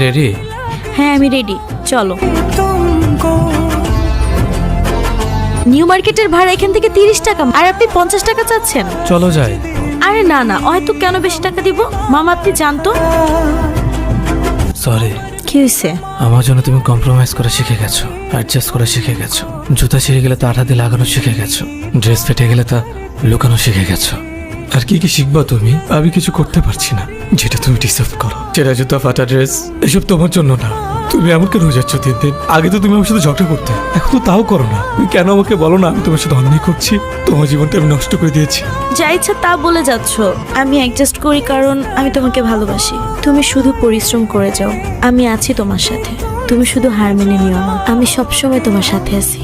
Ready? হ্যাঁ আমি ready, চলো। নিউ মার্কেটের ভাড়া এখান থেকে 30 টাকা, আর আপনি 50 টাকা চাচ্ছেন। চলো যাই। আরে না না, হয়তো কেন বেশি টাকা দিব। মামা আপনি জানতো। সরি। কি হয়েছে? আমার জন্য তুমি কম্প্রোমাইজ করে শিখে গেছো, অ্যাডজাস্ট করে শিখে গেছো। জুতা ছিঁড়ে গেলে তা আঠা দিয়ে লাগানো শিখে গেছো, ড্রেস ফেটে গেলে তা লুকানো শিখে গেছো। আর কি কি শিখবা তুমি? আমি কিছু করতে পারছি না যেটা তুমি ডিসার্ভ করো। ছেঁড়া জুতা, ফাটা ড্রেস, এসব তোমার জন্য না। তুমি এমন কেন হয়ে যাচ্ছ দিন দিন? আগে তো তুমি আমার সাথে ঝগড়া করতে, এখন তো তাও করো না। তুমি কেন আমাকে বলো না আমি তোমার সাথে অন্যায় করছি? তোমার জীবনটা আমি নষ্ট করে দিয়েছি। যা ইচ্ছা তা বলে যাচ্ছ। আমি অ্যাডজাস্ট করি কারণ আমি তোমাকে ভালোবাসি। তুমি শুধু পরিশ্রম করে যাও, আমি আছি তোমার সাথে। তুমি শুধু হার মেনে নিও না, আমি সবসময় তোমার সাথে আছি।